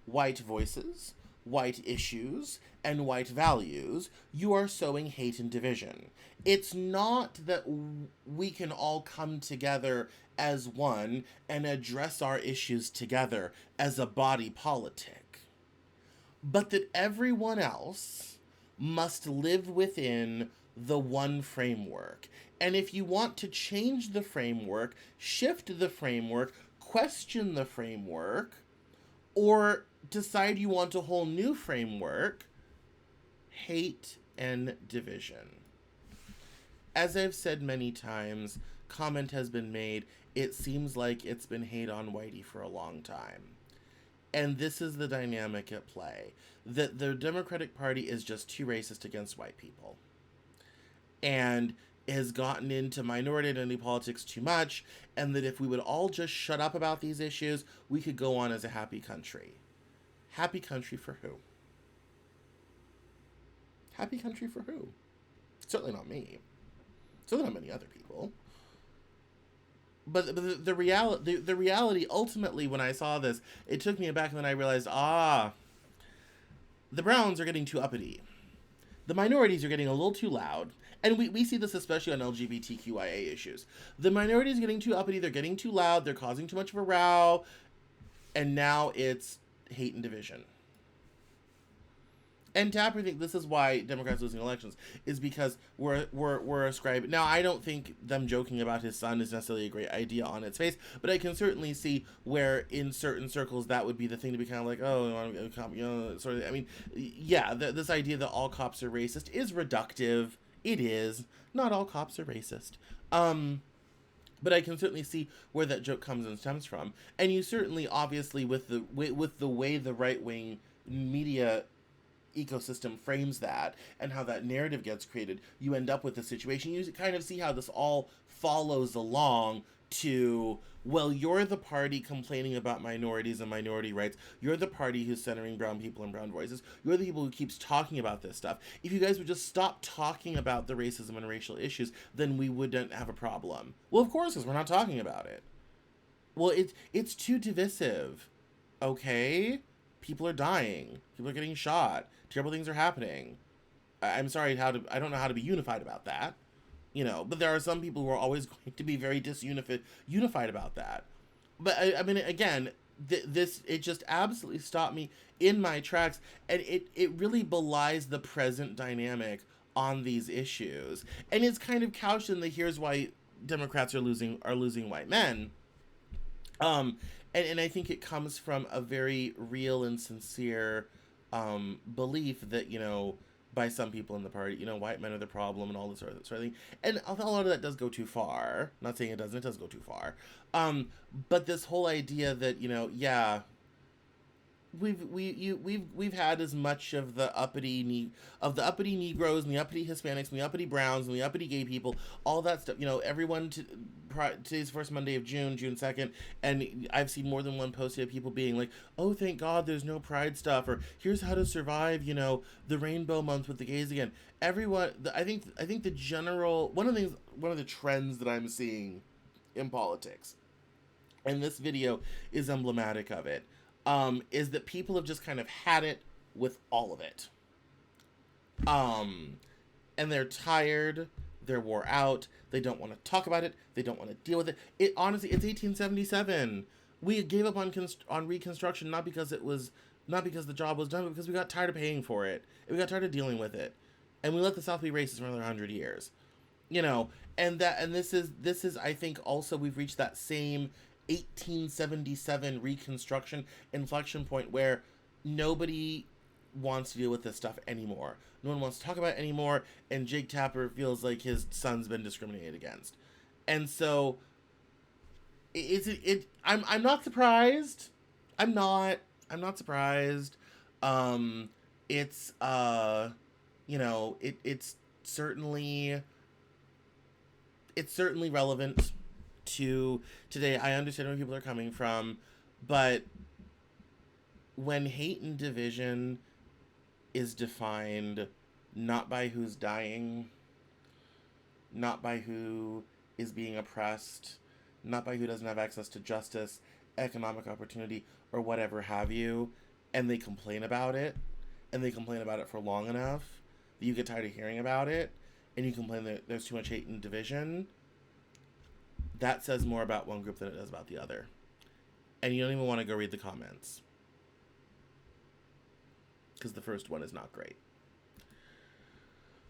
white voices, white issues, and white values, you are sowing hate and division. It's not that we can all come together as one and address our issues together as a body politic, but that everyone else must live within the one framework. And if you want to change the framework, shift the framework, question the framework, or decide you want a whole new framework, hate and division. As I've said many times, comment has been made, it seems like it's been hate on whitey for a long time. And this is the dynamic at play. That the Democratic Party is just too racist against white people. And has gotten into minority identity politics too much, and that if we would all just shut up about these issues, we could go on as a happy country. Happy country for who? Happy country for who? Certainly not me. Certainly not many other people. But the reality, ultimately, when I saw this, it took me aback, and then I realized, the Browns are getting too uppity. The minorities are getting a little too loud. And we see this especially on LGBTQIA issues. The minorities are getting too uppity, they're getting too loud, they're causing too much of a row, and now it's hate and division. And Tapper think this is why Democrats losing elections, is because we're ascribing. Now, I don't think them joking about his son is necessarily a great idea on its face, but I can certainly see where in certain circles that would be the thing to be kind of like, sort of. I mean, yeah, this idea that all cops are racist is reductive. It is. Not all cops are racist. But I can certainly see where that joke comes and stems from. And you certainly, obviously, with the way the right-wing media ecosystem frames that and how that narrative gets created, you end up with a situation. You kind of see how this all follows along to, well, you're the party complaining about minorities and minority rights. You're the party who's centering brown people and brown voices. You're the people who keeps talking about this stuff. If you guys would just stop talking about the racism and racial issues, then we wouldn't have a problem. Well, of course, because we're not talking about it. Well, it's too divisive. Okay? People are dying. People are getting shot. Terrible things are happening. I'm sorry, I don't know how to be unified about that. But there are some people who are always going to be very unified about that. But I mean, again, it just absolutely stopped me in my tracks, and it really belies the present dynamic on these issues. And it's kind of couched in the here's why Democrats are losing white men. And I think it comes from a very real and sincere belief that, by some people in the party, white men are the problem and all this sort of thing. And a lot of that does go too far. Not saying it doesn't, it does go too far. But this whole idea that, we've had as much of the uppity Negroes and the uppity Hispanics and the uppity Browns and the uppity gay people, all that stuff. Everyone. Today's first Monday of June 2nd, and I've seen more than one post of people being like, "Oh, thank God, there's no Pride stuff," or "Here's how to survive, the Rainbow Month with the gays again." Everyone, I think the general one of the trends that I'm seeing in politics, and this video is emblematic of it, is that people have just kind of had it with all of it. And they're tired, they're wore out, they don't want to talk about it, they don't want to deal with it. Honestly, it's 1877. We gave up on Reconstruction not because the job was done, but because we got tired of paying for it, and we got tired of dealing with it, and we let the South be racist for another 100 years. And this is I think also we've reached that same 1877 Reconstruction inflection point where nobody wants to deal with this stuff anymore. No one wants to talk about it anymore, and Jake Tapper feels like his son's been discriminated against. And so I'm not surprised. I'm not surprised. It's it's certainly relevant to today. I understand where people are coming from, but when hate and division is defined not by who's dying, not by who is being oppressed, not by who doesn't have access to justice, economic opportunity, or whatever have you, and they complain about it, and they complain about it for long enough that you get tired of hearing about it, and you complain that there's too much hate and division, that says more about one group than it does about the other. And you don't even want to go read the comments, because the first one is not great.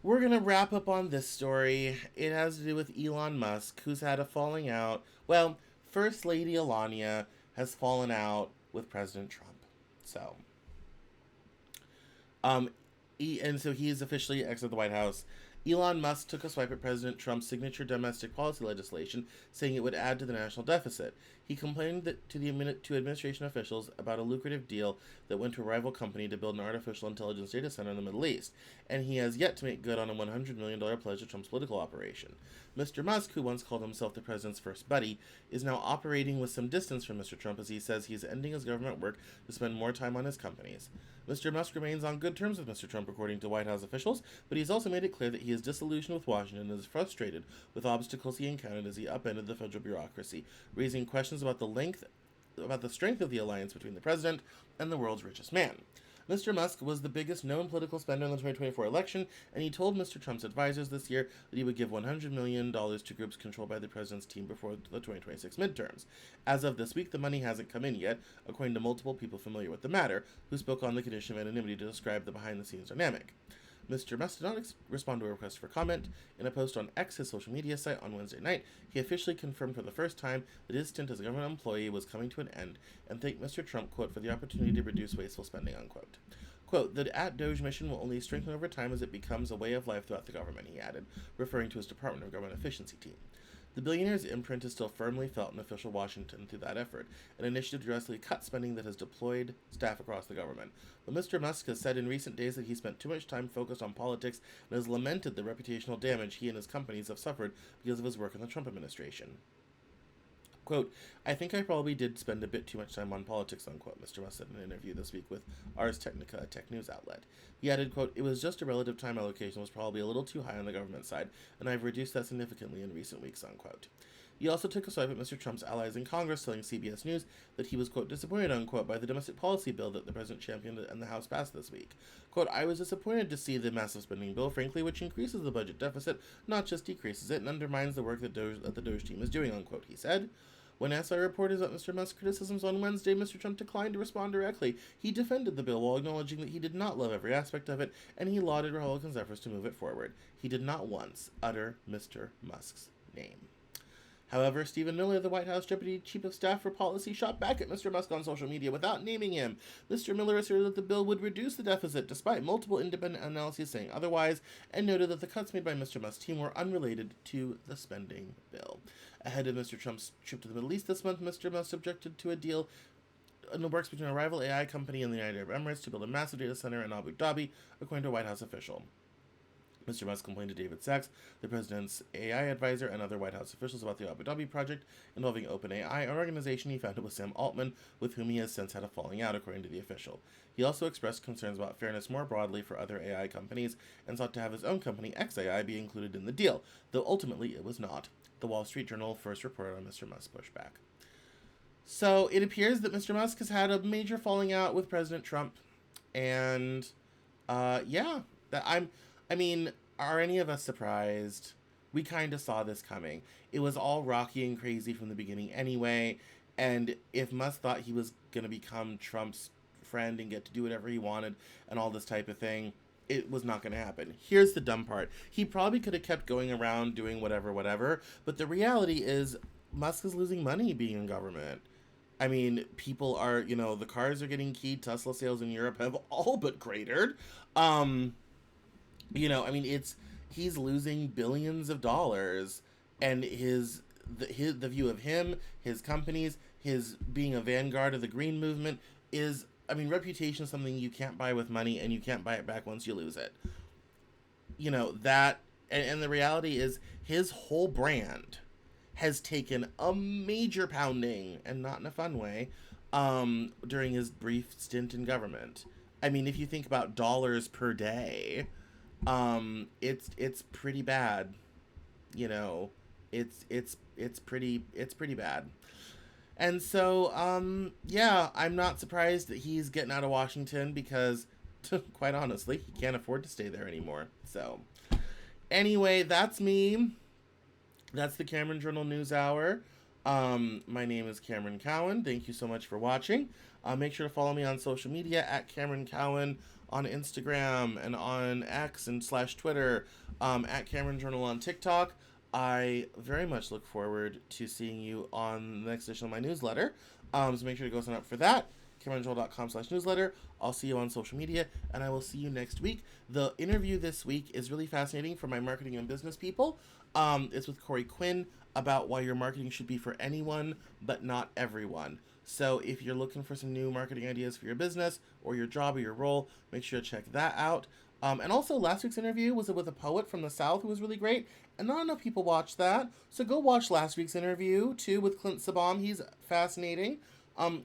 We're going to wrap up on this story. It has to do with Elon Musk, who's had a falling out. Well, First Lady Melania has fallen out with President Trump. So, so he's officially exited the White House. Elon Musk took a swipe at President Trump's signature domestic policy legislation, saying it would add to the national deficit. He complained to administration officials about a lucrative deal that went to a rival company to build an artificial intelligence data center in the Middle East, and he has yet to make good on a $100 million pledge to Trump's political operation. Mr. Musk, who once called himself the president's first buddy, is now operating with some distance from Mr. Trump as he says he's ending his government work to spend more time on his companies. Mr. Musk remains on good terms with Mr. Trump, according to White House officials, but he's also made it clear that he is disillusioned with Washington and is frustrated with obstacles he encountered as he upended the federal bureaucracy, raising questions about the strength of the alliance between the president and the world's richest man. Mr. Musk was the biggest known political spender in the 2024 election, and he told Mr. Trump's advisors this year that he would give $100 million to groups controlled by the president's team before the 2026 midterms. As of this week, the money hasn't come in yet, according to multiple people familiar with the matter, who spoke on the condition of anonymity to describe the behind-the-scenes dynamic. Mr. Musk did not respond to a request for comment. In a post on X, his social media site, on Wednesday night, he officially confirmed for the first time that his stint as a government employee was coming to an end, and thanked Mr. Trump, quote, for the opportunity to reduce wasteful spending, unquote. Quote, the @Doge mission will only strengthen over time as it becomes a way of life throughout the government, he added, referring to his Department of Government Efficiency team. The billionaire's imprint is still firmly felt in official Washington through that effort, an initiative to drastically cut spending that has deployed staff across the government. But Mr. Musk has said in recent days that he spent too much time focused on politics and has lamented the reputational damage he and his companies have suffered because of his work in the Trump administration. Quote, I think I probably did spend a bit too much time on politics, unquote, Mr. Musk said in an interview this week with Ars Technica, a tech news outlet. He added, quote, it was just a relative time allocation was probably a little too high on the government side, and I've reduced that significantly in recent weeks, unquote. He also took a swipe at Mr. Trump's allies in Congress, telling CBS News that he was, quote, disappointed, unquote, by the domestic policy bill that the president championed and the House passed this week. Quote, I was disappointed to see the massive spending bill, frankly, which increases the budget deficit, not just decreases it, and undermines the work that the Doge team is doing, unquote, he said. When asked by reporters about Mr. Musk's criticisms on Wednesday, Mr. Trump declined to respond directly. He defended the bill while acknowledging that he did not love every aspect of it, and he lauded Republicans' efforts to move it forward. He did not once utter Mr. Musk's name. However, Stephen Miller, the White House Deputy Chief of Staff for Policy, shot back at Mr. Musk on social media without naming him. Mr. Miller asserted that the bill would reduce the deficit, despite multiple independent analyses saying otherwise, and noted that the cuts made by Mr. Musk's team were unrelated to the spending bill. Ahead of Mr. Trump's trip to the Middle East this month, Mr. Musk objected to a deal works between a rival AI company and the United Arab Emirates to build a massive data center in Abu Dhabi, according to a White House official. Mr. Musk complained to David Sachs, the president's AI advisor, and other White House officials about the Abu Dhabi project involving OpenAI, an organization he founded with Sam Altman, with whom he has since had a falling out, according to the official. He also expressed concerns about fairness more broadly for other AI companies and sought to have his own company, XAI, be included in the deal, though ultimately it was not. The Wall Street Journal first reported on Mr. Musk's pushback. So it appears that Mr. Musk has had a major falling out with President Trump, and I mean, are any of us surprised? We kind of saw this coming. It was all rocky and crazy from the beginning anyway, and if Musk thought he was going to become Trump's friend and get to do whatever he wanted and all this type of thing, it was not going to happen. Here's the dumb part. He probably could have kept going around doing whatever, but the reality is Musk is losing money being in government. I mean, people are, the cars are getting keyed. Tesla sales in Europe have all but cratered. He's losing billions of dollars, and the view of him, his companies, his being a vanguard of the green movement is, reputation is something you can't buy with money, and you can't buy it back once you lose it. And the reality is his whole brand has taken a major pounding, and not in a fun way, during his brief stint in government. If you think about dollars per day, it's pretty bad. It's pretty bad. And so, I'm not surprised that he's getting out of Washington because, quite honestly, he can't afford to stay there anymore. So, anyway, that's me. That's the Cameron Journal Newshour. My name is Cameron Cowan. Thank you so much for watching. Make sure to follow me on social media at Cameron Cowan on Instagram and on X and /Twitter, at Cameron Journal on TikTok. I very much look forward to seeing you on the next edition of my newsletter. So make sure to go sign up for that. CameronJournal.com/newsletter. I'll see you on social media, and I will see you next week. The interview this week is really fascinating for my marketing and business people. It's with Corey Quinn about why your marketing should be for anyone, but not everyone. So if you're looking for some new marketing ideas for your business or your job or your role, make sure to check that out. And also, last week's interview was with a poet from the South who was really great, and not enough people watched that. So go watch last week's interview, too, with Clint Sabam. He's fascinating.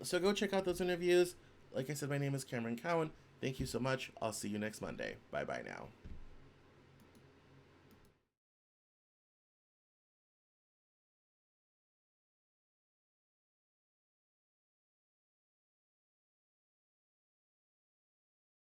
So go check out those interviews. Like I said, my name is Cameron Cowan. Thank you so much. I'll see you next Monday. Bye-bye now.